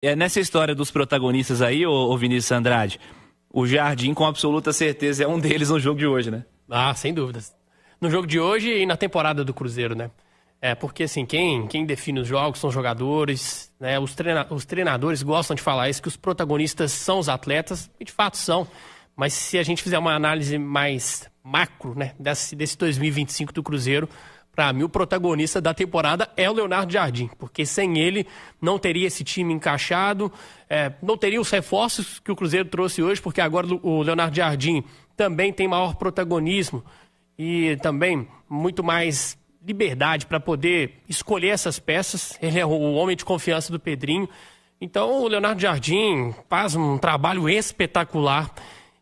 Nessa história dos protagonistas aí, ô Vinícius Andrade, o Jardim com absoluta certeza é um deles no jogo de hoje, né? Ah, sem dúvidas. No jogo de hoje e na temporada do Cruzeiro, né? Porque assim, quem define os jogos são os jogadores, né? Os treinadores gostam de falar isso, que os protagonistas são os atletas, e de fato são. Mas se a gente fizer uma análise mais macro, né, desse 2025 do Cruzeiro, para mim o protagonista da temporada é o Leonardo Jardim, porque sem ele não teria esse time encaixado, não teria os reforços que o Cruzeiro trouxe hoje, porque agora o Leonardo Jardim também tem maior protagonismo e também muito mais liberdade para poder escolher essas peças. Ele é o homem de confiança do Pedrinho. Então o Leonardo Jardim faz um trabalho espetacular.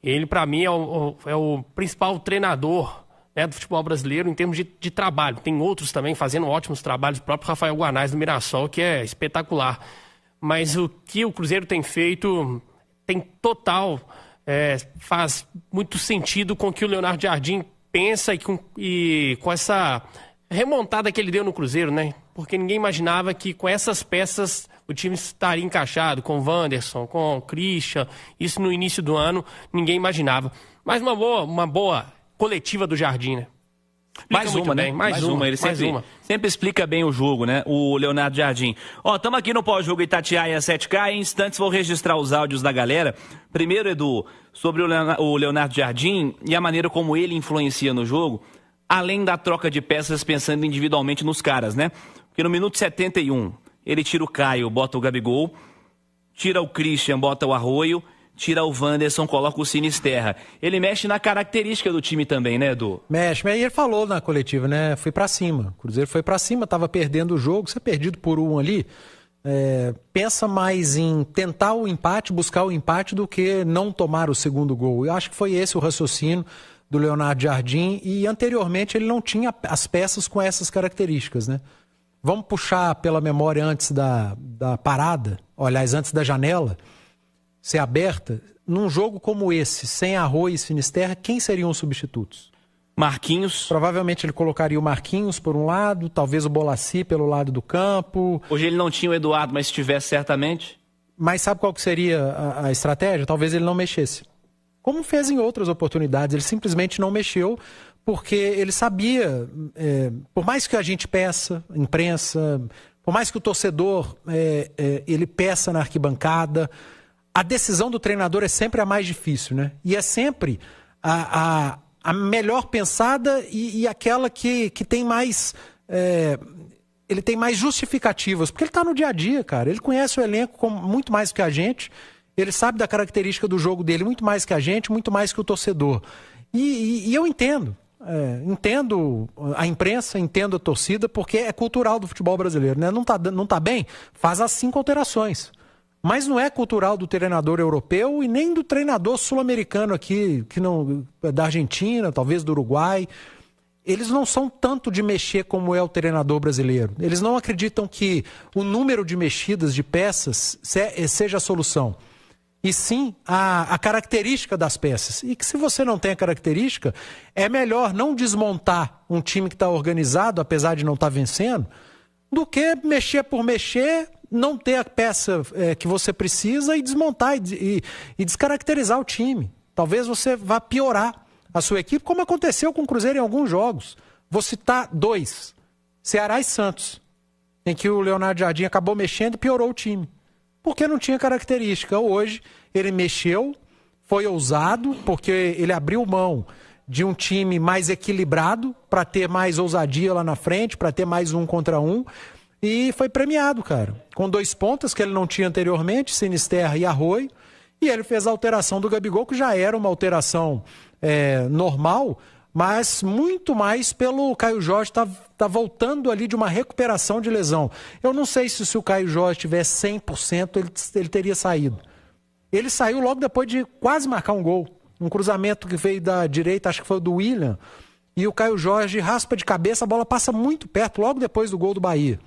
Ele, para mim, é o principal treinador, né, do futebol brasileiro em termos de trabalho. Tem outros também fazendo ótimos trabalhos, o próprio Rafael Guanais do Mirassol, que é espetacular. Mas o que o Cruzeiro tem feito tem total, faz muito sentido com o que o Leonardo Jardim pensa e com essa remontada que ele deu no Cruzeiro, né? Porque ninguém imaginava que com essas peças o time estaria encaixado, com o Wanderson, com o Christian, isso no início do ano ninguém imaginava. Mas uma boa coletiva do Jardim, né? Mais uma. Ele sempre explica bem o jogo, né? O Leonardo Jardim. Estamos aqui no pós-jogo Itatiaia 7K. Em instantes vou registrar os áudios da galera. Primeiro, Edu, sobre o Leonardo Jardim e a maneira como ele influencia no jogo, além da troca de peças pensando individualmente nos caras, né? Porque no minuto 71, ele tira o Caio, bota o Gabigol, tira o Christian, bota o Arroio, tira o Wanderson, coloca o Sinisterra. Ele mexe na característica do time também, né, Edu? Mexe, mas ele falou na coletiva, né? Foi pra cima. O Cruzeiro foi pra cima, tava perdendo o jogo, você perdido por um ali. Pensa mais em tentar o empate, buscar o empate, do que não tomar o segundo gol. Eu acho que foi esse o raciocínio do Leonardo Jardim, e anteriormente ele não tinha as peças com essas características, né? Vamos puxar pela memória antes da parada, aliás, antes da janela ser aberta. Num jogo como esse, sem Arroio e Sinisterra, quem seriam os substitutos? Marquinhos. Provavelmente ele colocaria o Marquinhos por um lado, talvez o Bolassi pelo lado do campo. Hoje ele não tinha o Eduardo, mas se tivesse, certamente. Mas sabe qual que seria a estratégia? Talvez ele não mexesse. Como fez em outras oportunidades, ele simplesmente não mexeu, porque ele sabia, por mais que a gente peça, imprensa, por mais que o torcedor ele peça na arquibancada, a decisão do treinador é sempre a mais difícil, né? E é sempre a melhor pensada e aquela que tem mais... ele tem mais justificativas, porque ele está no dia a dia, cara. Ele conhece o elenco muito mais do que a gente. Ele sabe da característica do jogo dele muito mais que a gente, muito mais que o torcedor. E eu entendo. Entendo a imprensa, entendo a torcida, porque é cultural do futebol brasileiro, né? Não tá bem? Faz as 5 alterações. Mas não é cultural do treinador europeu e nem do treinador sul-americano aqui, que não, da Argentina, talvez do Uruguai. Eles não são tanto de mexer como é o treinador brasileiro. Eles não acreditam que o número de mexidas de peças seja a solução. E sim a característica das peças. E que se você não tem a característica, é melhor não desmontar um time que está organizado, apesar de não estar vencendo, do que mexer por mexer, não ter a peça que você precisa e desmontar e descaracterizar o time. Talvez você vá piorar a sua equipe, como aconteceu com o Cruzeiro em alguns jogos. Vou citar 2, Ceará e Santos, em que o Leonardo Jardim acabou mexendo e piorou o time, porque não tinha característica. Hoje ele mexeu, foi ousado, porque ele abriu mão de um time mais equilibrado para ter mais ousadia lá na frente, para ter mais 1 contra 1, e foi premiado, cara, com 2 pontas que ele não tinha anteriormente, Sinisterra e Arroio, e ele fez a alteração do Gabigol, que já era uma alteração normal, mas muito mais pelo Caio Jorge tá voltando ali de uma recuperação de lesão. Eu não sei se o Caio Jorge tivesse 100%, ele teria saído. Ele saiu logo depois de quase marcar um gol. Um cruzamento que veio da direita, acho que foi o do William, e o Caio Jorge raspa de cabeça, a bola passa muito perto, logo depois do gol do Bahia.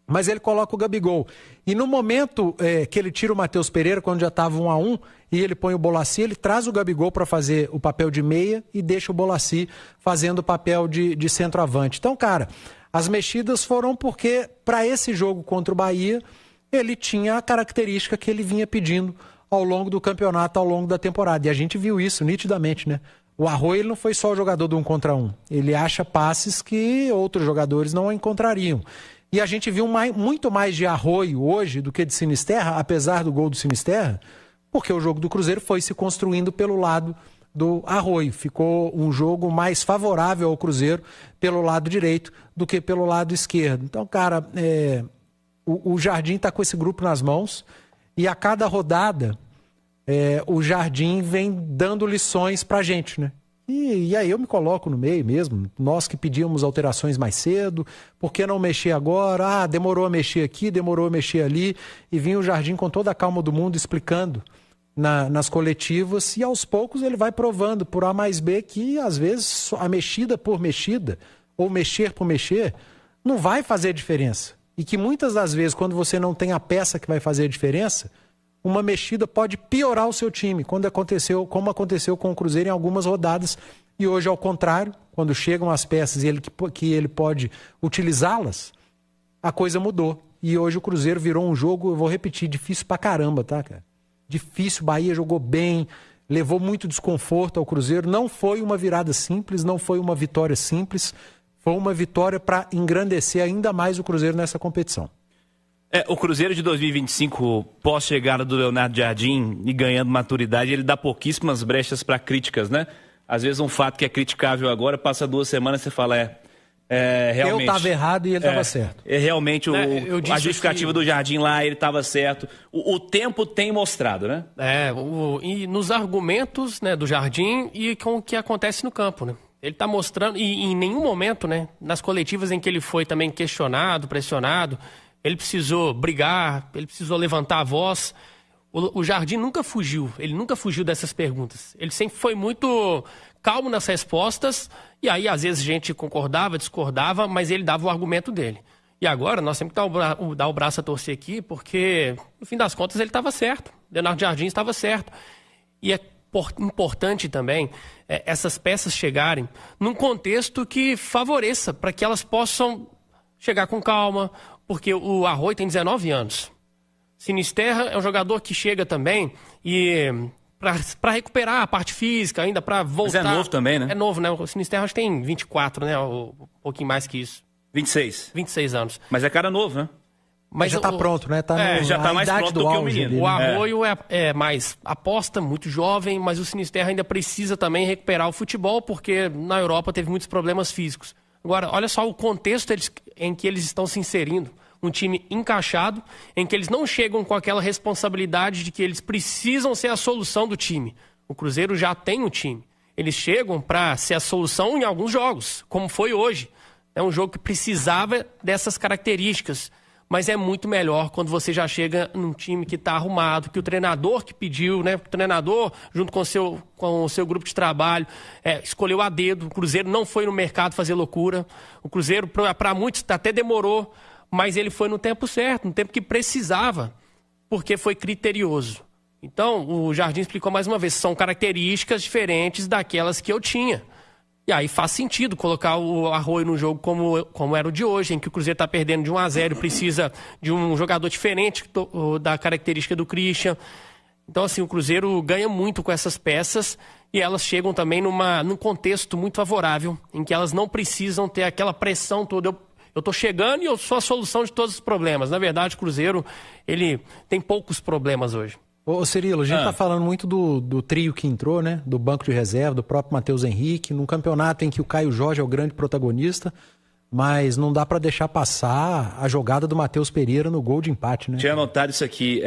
Mas ele coloca o Gabigol. E no momento que ele tira o Matheus Pereira, quando já estava 1-1, e ele põe o Bolassi, ele traz o Gabigol para fazer o papel de meia e deixa o Bolassi fazendo o papel de centroavante. Então, cara, as mexidas foram porque, para esse jogo contra o Bahia, ele tinha a característica que ele vinha pedindo ao longo do campeonato, ao longo da temporada. E a gente viu isso nitidamente, né? O Arroyo ele não foi só o jogador do 1 contra 1. Ele acha passes que outros jogadores não encontrariam. E a gente viu muito mais de Arroyo hoje do que de Sinisterra, apesar do gol do Sinisterra, porque o jogo do Cruzeiro foi se construindo pelo lado do Arroyo. Ficou um jogo mais favorável ao Cruzeiro pelo lado direito do que pelo lado esquerdo. Então, cara, o Jardim está com esse grupo nas mãos e a cada rodada o Jardim vem dando lições pra gente, né? E aí eu me coloco no meio mesmo. Nós que pedíamos alterações mais cedo, por que não mexer agora? Demorou a mexer aqui, demorou a mexer ali. E vinha o Jardim com toda a calma do mundo explicando nas coletivas, e aos poucos ele vai provando por A mais B que às vezes a mexida por mexida, ou mexer por mexer, não vai fazer diferença. E que muitas das vezes, quando você não tem a peça que vai fazer a diferença, uma mexida pode piorar o seu time, como aconteceu com o Cruzeiro em algumas rodadas. E hoje, ao contrário, quando chegam as peças e que ele pode utilizá-las, a coisa mudou. E hoje o Cruzeiro virou um jogo, eu vou repetir, difícil pra caramba, tá, cara? Difícil, Bahia jogou bem, levou muito desconforto ao Cruzeiro. Não foi uma virada simples, não foi uma vitória simples, foi uma vitória para engrandecer ainda mais o Cruzeiro nessa competição. O Cruzeiro de 2025, pós-chegada do Leonardo Jardim e ganhando maturidade, ele dá pouquíssimas brechas para críticas, né? Às vezes um fato que é criticável agora, passa 2 semanas e você fala, realmente... Eu estava errado e ele estava certo. Realmente a justificativa do Jardim lá, ele estava certo. O tempo tem mostrado, né? E nos argumentos, né, do Jardim e com o que acontece no campo, né? Ele está mostrando, e em nenhum momento, né, nas coletivas em que ele foi também questionado, pressionado, ele precisou brigar, ele precisou levantar a voz. O Jardim nunca fugiu, ele nunca fugiu dessas perguntas. Ele sempre foi muito calmo nas respostas, e aí às vezes a gente concordava, discordava, mas ele dava o argumento dele. E agora nós temos que dar o braço a torcer aqui, porque no fim das contas ele estava certo, Leonardo Jardim estava certo. E é importante também essas peças chegarem num contexto que favoreça, para que elas possam chegar com calma, porque o Arroyo tem 19 anos. Sinisterra é um jogador que chega também e para recuperar a parte física, ainda para voltar. Mas é novo também, né? É novo, né? O Sinisterra acho que tem 24, né? Um pouquinho mais que isso. 26 anos. Mas é cara novo, né? Mas já tá pronto, né? Já tá mais pronto do que o menino. O Arroyo é mais aposta, muito jovem, mas o Sinisterra ainda precisa também recuperar o futebol, porque na Europa teve muitos problemas físicos. Agora, olha só o contexto em que eles estão se inserindo. Um time encaixado, em que eles não chegam com aquela responsabilidade de que eles precisam ser a solução do time. O Cruzeiro já tem um time. Eles chegam para ser a solução em alguns jogos, como foi hoje. É um jogo que precisava dessas características. Mas é muito melhor quando você já chega num time que está arrumado, que o treinador que pediu, né? O treinador, junto com o seu grupo de trabalho, escolheu a dedo. O Cruzeiro não foi no mercado fazer loucura. O Cruzeiro, para muitos, até demorou, mas ele foi no tempo certo, no tempo que precisava, porque foi criterioso. Então, o Jardim explicou mais uma vez, são características diferentes daquelas que eu tinha. E aí faz sentido colocar o Arroyo no jogo como era o de hoje, em que o Cruzeiro está perdendo de 1-0 e precisa de um jogador diferente da característica do Christian. Então, assim, o Cruzeiro ganha muito com essas peças e elas chegam também num contexto muito favorável, em que elas não precisam ter aquela pressão toda. Eu estou chegando e eu sou a solução de todos os problemas. Na verdade, o Cruzeiro, ele tem poucos problemas hoje. Ô Cirilo, a gente tá falando muito do trio que entrou, né? Do banco de reserva, do próprio Matheus Henrique, num campeonato em que o Caio Jorge é o grande protagonista, mas não dá para deixar passar a jogada do Matheus Pereira no gol de empate, né? Tinha anotado isso aqui,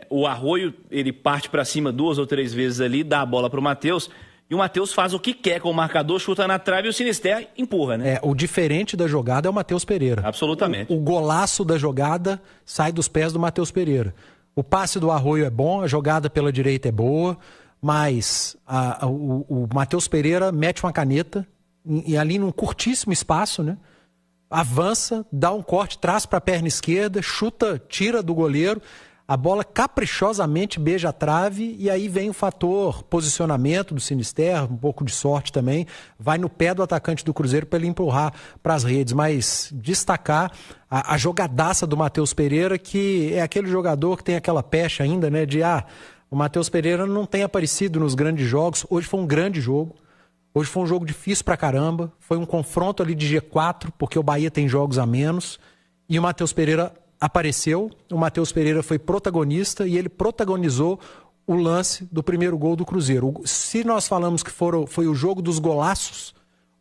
o Arroyo, ele parte para cima 2 ou 3 vezes ali, dá a bola pro Matheus, e o Matheus faz o que quer com o marcador, chuta na trave e o Sinisterra empurra, né? O diferente da jogada é o Matheus Pereira. Absolutamente. O golaço da jogada sai dos pés do Matheus Pereira. O passe do Arroyo é bom, a jogada pela direita é boa, mas o Matheus Pereira mete uma caneta e ali num curtíssimo espaço, né? Avança, dá um corte, traz para a perna esquerda, chuta, tira do goleiro. A bola caprichosamente beija a trave e aí vem o fator posicionamento do Sinisterra, um pouco de sorte também. Vai no pé do atacante do Cruzeiro para ele empurrar para as redes. Mas destacar a jogadaça do Matheus Pereira, que é aquele jogador que tem aquela pecha ainda, né? O Matheus Pereira não tem aparecido nos grandes jogos. Hoje foi um grande jogo. Hoje foi um jogo difícil pra caramba. Foi um confronto ali de G4, porque o Bahia tem jogos a menos. E o Matheus Pereira apareceu, o Matheus Pereira foi protagonista e ele protagonizou o lance do primeiro gol do Cruzeiro. Se nós falamos que foi o jogo dos golaços,